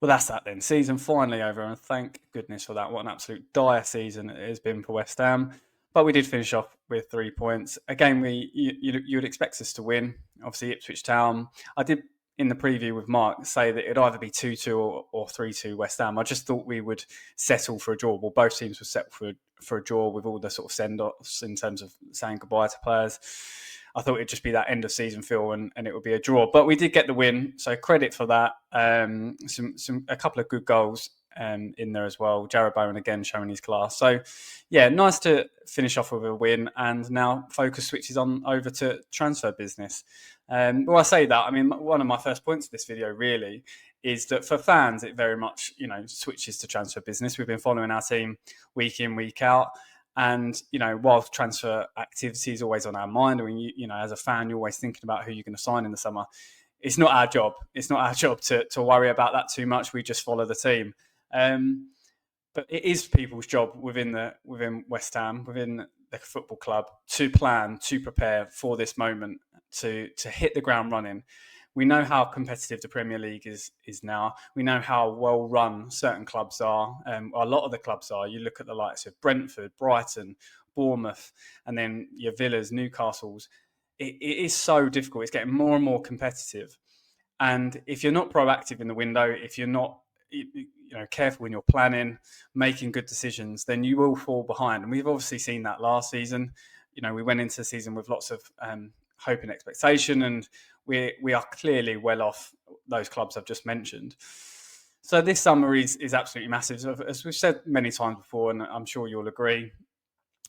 that's that then. Season finally over, and thank goodness for that. What an absolute dire season it has been for West Ham. But we did finish off with 3 points. Again, you would expect us to win. Obviously, Ipswich Town. I did, in the preview with Mark, say that it'd either be 2-2 or 3-2 West Ham. I just thought we would settle for a draw. Well, both teams would settle for a draw with all the sort of send-offs in terms of saying goodbye to players. I thought it'd just be that end of season feel and it would be a draw. But we did get the win, so credit for that. A couple of good goals in there as well. JARROD BOWEN again showing his class. So yeah, nice to finish off with a win, and now focus switches on over to transfer business. Well, I say that, I mean, one of my first points of this video really is that for fans, it very much, switches to transfer business. We've been following our team week in, week out. And, while transfer activity is always on our mind, I mean, as a fan, you're always thinking about who you're going to sign in the summer. It's not our job. It's not our job to worry about that too much. We just follow the team. But it is people's job within West Ham, within the football club, to plan, to prepare for this moment, to hit the ground running. We know how competitive the Premier League is now. We know how well run certain clubs are. A lot of the clubs are. You look at the likes of Brentford, Brighton, Bournemouth, and then your Villas, Newcastles. It is so difficult. It's getting more and more competitive. And if you're not proactive in the window, if you're not careful when you're planning, making good decisions, then you will fall behind. And we've obviously seen that last season. We went into the season with lots of hope and expectation, and we are clearly well off those clubs I've just mentioned. So this summer is absolutely massive. As we've said many times before, and I'm sure you'll agree,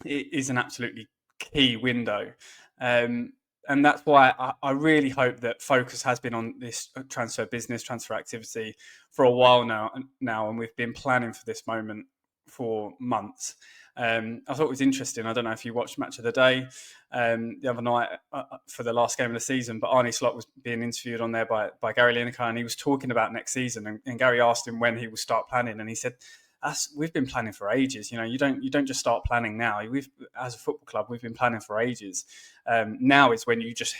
it is an absolutely key window. And that's why I really hope that focus has been on this transfer business, transfer activity for a while now, and we've been planning for this moment for months. I thought it was interesting. I don't know if you watched Match of the Day the other night for the last game of the season, but Arne Slot was being interviewed on there by Gary Lineker, and he was talking about next season. And Gary asked him when he will start planning, and he said, we've been planning for ages. You don't just start planning now. As a football club, we've been planning for ages. Now is when you just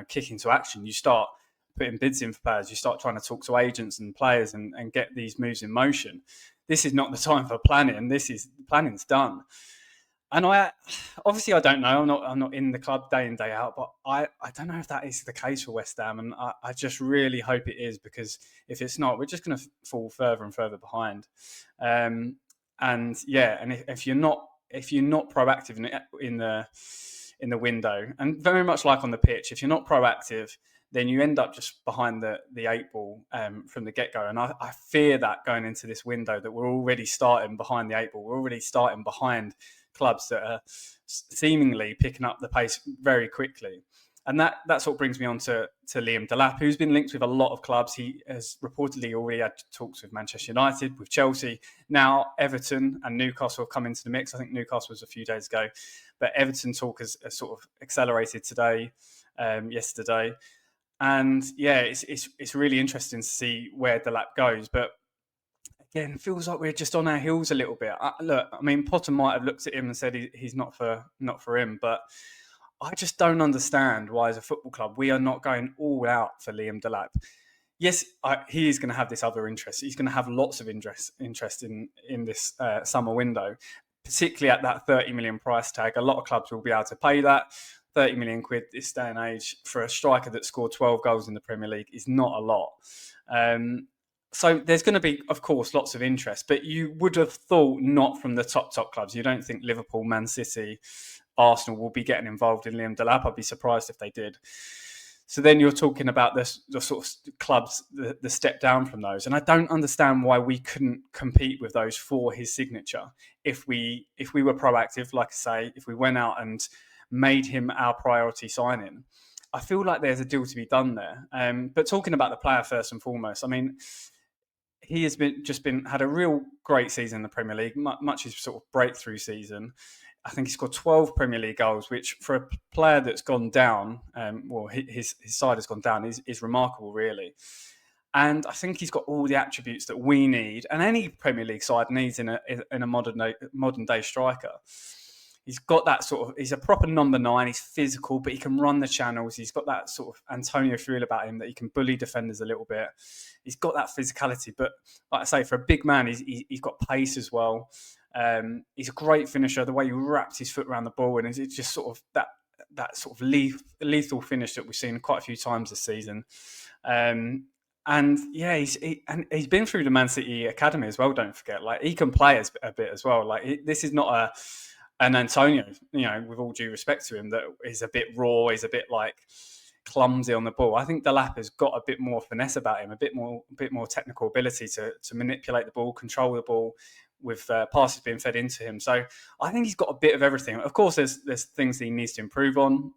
kick into action. You start putting bids in for players. You start trying to talk to agents and players and get these moves in motion. This is not the time for planning. Planning's done. And I don't know. I'm not in the club day in, day out, but I don't know if that is the case for West Ham. And I just really hope it is, because if it's not, we're just going to fall further and further behind. And if you're not proactive in the window, and very much like on the pitch, if you're not proactive, then you end up just behind the 8 ball from the get-go. And I fear that going into this window, that we're already starting behind the 8 ball. We're already starting behind clubs that are seemingly picking up the pace very quickly. And that sort of brings me on to Liam Delap, who's been linked with a lot of clubs. He has reportedly already had talks with Manchester United, with Chelsea. Now Everton and Newcastle have come into the mix. I think Newcastle was a few days ago. But Everton talk has sort of accelerated yesterday. And yeah, it's really interesting to see where Delap goes. But again, it feels like we're just on our heels a little bit. Potter might have looked at him and said he's not for him, but I just don't understand why, as a football club, we are not going all out for Liam Delap. Yes, he is going to have this other interest. He's going to have lots of interest in this summer window, particularly at that 30 million price tag. A lot of clubs will be able to pay that. 30 million quid this day and age for a striker that scored 12 goals in the Premier League is not a lot. So there's going to be, of course, lots of interest, but you would have thought not from the top clubs. You don't think Liverpool, Man City, Arsenal will be getting involved in Liam Delap. I'd be surprised if they did. So then you're talking about the sort of clubs, the step down from those. And I don't understand why we couldn't compete with those for his signature. If we were proactive, like I say, if we went out and made him our priority signing, I feel like there's a deal to be done there. But talking about the player first and foremost, I mean, he has had a real great season in the Premier League, much his sort of breakthrough season. I think he scored 12 Premier League goals, which for a player that's gone down, his side has gone down, is remarkable, really. And I think he's got all the attributes that we need, and any Premier League side needs in a modern day striker. He's got that sort of, he's a proper number 9. He's physical, but he can run the channels. He's got that sort of Antonio feel about him that he can bully defenders a little bit. He's got that physicality, but like I say, for a big man, he's got pace as well. He's a great finisher. The way he wraps his foot around the ball, and it's just sort of that sort of lethal finish that we've seen quite a few times this season. And yeah, he's been through the Man City academy as well. Don't forget, like he can play a bit as well. Like this is not an Antonio, with all due respect to him, that is a bit raw. He's a bit like clumsy on the ball. I think Delap has got a bit more finesse about him, a bit more technical ability to manipulate the ball, control the ball, with passes being fed into him. So I think he's got a bit of everything. Of course, there's things that he needs to improve on.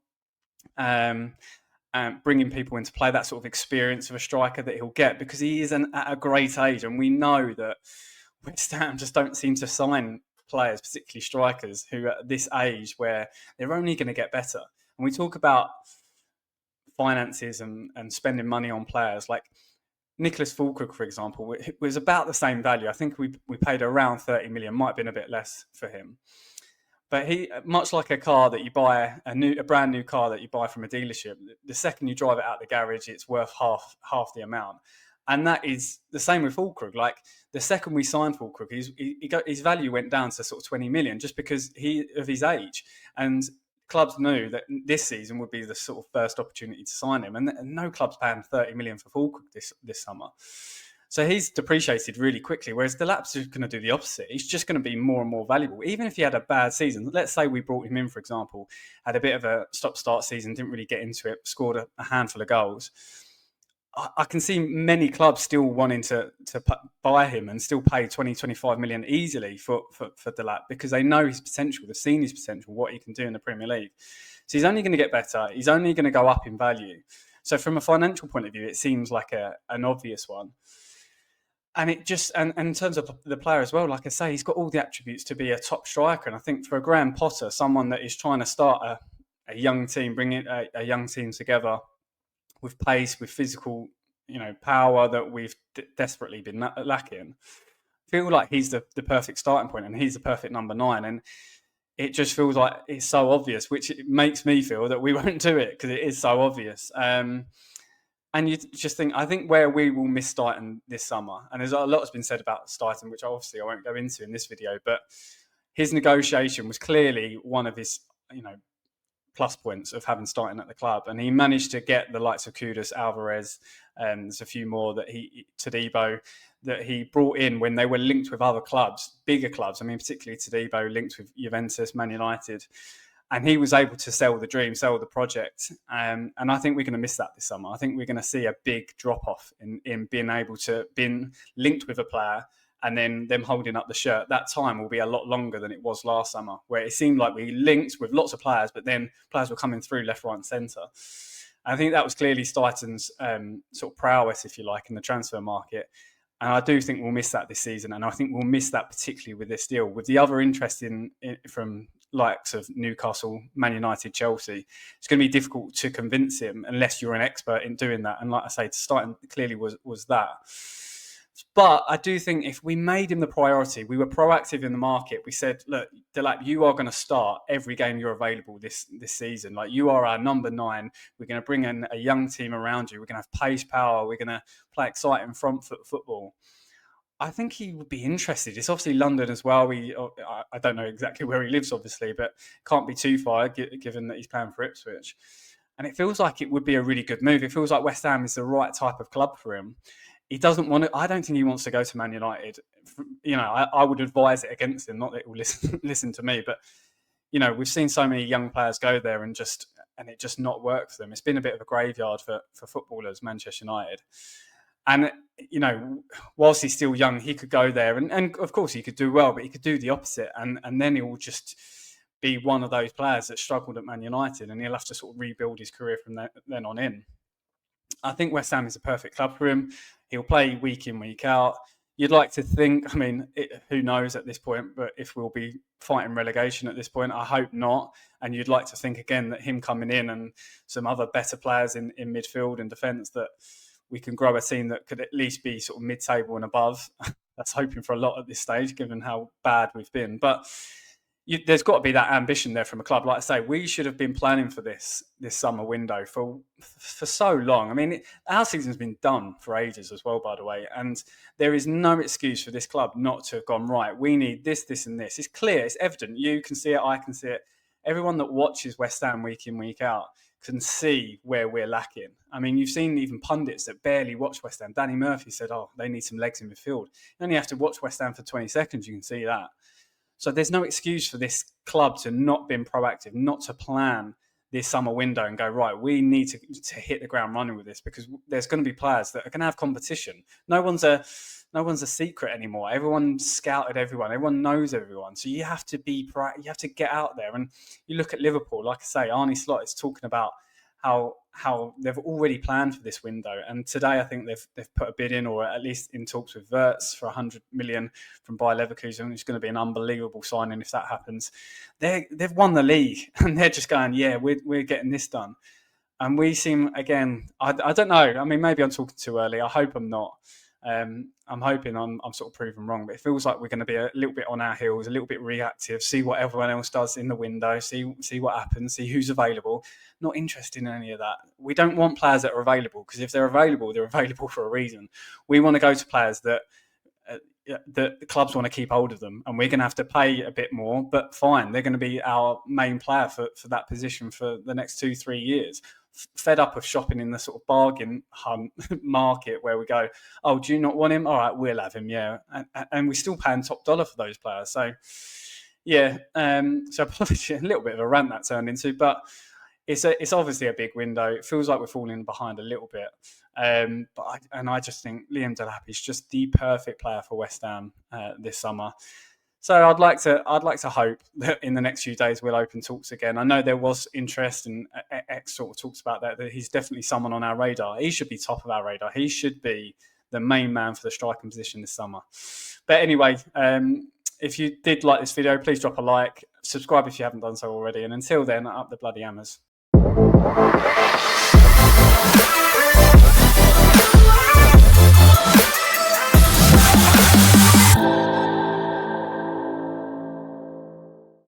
Bringing people into play, that sort of experience of a striker that he'll get, because he is at a great age, and we know that West Ham just don't seem to sign players, particularly strikers, who are at this age where they're only going to get better. And we talk about finances and spending money on players like Nicholas Fulkrug, for example, was about the same value. I think we paid around 30 million, might have been a bit less for him. But he, much like a car that you buy, a brand new car that you buy from a dealership, the second you drive it out the garage, it's worth half the amount. And that is the same with Fulkrug. Like the second we signed Fulkrug, his value went down to sort of 20 million just because of his age. And clubs knew that this season would be the sort of first opportunity to sign him, and no club's paying 30 million for Fulkrug this summer. So he's depreciated really quickly, whereas Delap's just going to do the opposite. He's just going to be more and more valuable. Even if he had a bad season, let's say we brought him in, for example, had a bit of a stop-start season, didn't really get into it, scored a handful of goals. I can see many clubs still wanting to buy him and still pay 20, 25 million easily for Delap, because they know his potential, they've seen his potential, what he can do in the Premier League. So he's only going to get better. He's only going to go up in value. So from a financial point of view, it seems like an obvious one. And it just, and in terms of the player as well, like I say, he's got all the attributes to be a top striker. And I think for a Graham Potter, someone that is trying to start a young team, bring a young team together with pace, with physical, power that we've desperately been lacking, I feel like he's the perfect starting point, and he's the perfect number 9. And it just feels like it's so obvious, which it makes me feel that we won't do it because it is so obvious. And you just think, I think where we will miss Dighton this summer, and there's a lot that's been said about Dighton, which obviously I won't go into in this video, but his negotiation was clearly one of his, plus points of having Dighton at the club. And he managed to get the likes of Kudus, Alvarez, there's a few more Todibo, that he brought in when they were linked with other clubs, bigger clubs. I mean, particularly Todibo linked with Juventus, Man United. And he was able to sell the dream, sell the project. And I think we're going to miss that this summer. I think we're going to see a big drop-off in being able to be linked with a player and then them holding up the shirt. That time will be a lot longer than it was last summer, where it seemed like we linked with lots of players, but then players were coming through left, right and centre. I think that was clearly Dighton's sort of prowess, if you like, in the transfer market. And I do think we'll miss that this season. And I think we'll miss that particularly with this deal. With the other interest from likes of Newcastle, Man United, Chelsea, it's going to be difficult to convince him unless you're an expert in doing that. And like I say, Dighton clearly was that. But I do think if we made him the priority, we were proactive in the market. We said, look, Delap, you are going to start every game you're available this season. Like, you are our number 9. We're going to bring in a young team around you. We're going to have pace, power. We're going to play exciting front foot football. I think he would be interested. It's obviously London as well. I don't know exactly where he lives, obviously, but can't be too far given that he's playing for Ipswich. And it feels like it would be a really good move. It feels like West Ham is the right type of club for him. He doesn't want to. I don't think he wants to go to Man United. I would advise it against him. Not that he will listen to me, but we've seen so many young players go there and it just not work for them. It's been a bit of a graveyard for footballers, Manchester United. And whilst he's still young, he could go there, and of course he could do well, but he could do the opposite, and then he will just be one of those players that struggled at Man United, and he'll have to sort of rebuild his career from then on in. I think West Ham is a perfect club for him. He'll play week in, week out. You'd like to think, who knows at this point, but if we'll be fighting relegation at this point, I hope not. And you'd like to think again that him coming in and some other better players in midfield and defence, that we can grow a team that could at least be sort of mid-table and above. That's hoping for a lot at this stage, given how bad we've been. But there's got to be that ambition there from a club. Like I say, we should have been planning for this summer window for so long. I mean, our season's been done for ages as well, by the way, and there is no excuse for this club not to have gone, right, we need this, this and this. It's clear, it's evident. You can see it, I can see it. Everyone that watches West Ham week in, week out can see where we're lacking. I mean, you've seen even pundits that barely watch West Ham. Danny Murphy said, oh, they need some legs in midfield. You only have to watch West Ham for 20 seconds, you can see that. So there's no excuse for this club to not been proactive, not to plan this summer window and go, right, we need to hit the ground running with this, because there's going to be players that are going to have competition. No one's a secret anymore. Everyone's scouted everyone. Everyone knows everyone. So you have to be proactive. You have to get out there. And you look at Liverpool, like I say, Arne Slot is talking about how they've already planned for this window, and today I think they've put a bid in, or at least in talks with Wirtz for 100 million from Bayer Leverkusen. It's going to be an unbelievable signing if that happens. They've won the league, and they're just going, yeah, we're getting this done. And we seem, again, I don't know. I mean, maybe I'm talking too early. I hope I'm not. I'm hoping I'm sort of proven wrong, but it feels like we're going to be a little bit on our heels, a little bit reactive, see what everyone else does in the window, see what happens, see who's available. Not interested in any of that. We don't want players that are available, because if they're available for a reason. We want to go to players that the clubs want to keep hold of them, and we're going to have to pay a bit more, but fine, they're going to be our main player for that position for the next 2-3 years. Fed up of shopping in the sort of bargain hunt market where we go, oh, do you not want him? All right, we'll have him, yeah. And we're still paying top dollar for those players. So, yeah, so a little bit of a rant that turned into, but it's obviously a big window. It feels like we're falling behind a little bit. But I just think Liam Delap is just the perfect player for West Ham this summer. So I'd like to hope that in the next few days we'll open talks again. I know there was interest, and X sort of talks about that he's definitely someone on our radar. He should be top of our radar. He should be the main man for the striking position this summer. But anyway, if you did like this video, please drop a like, subscribe if you haven't done so already, and until then, up the bloody hammers.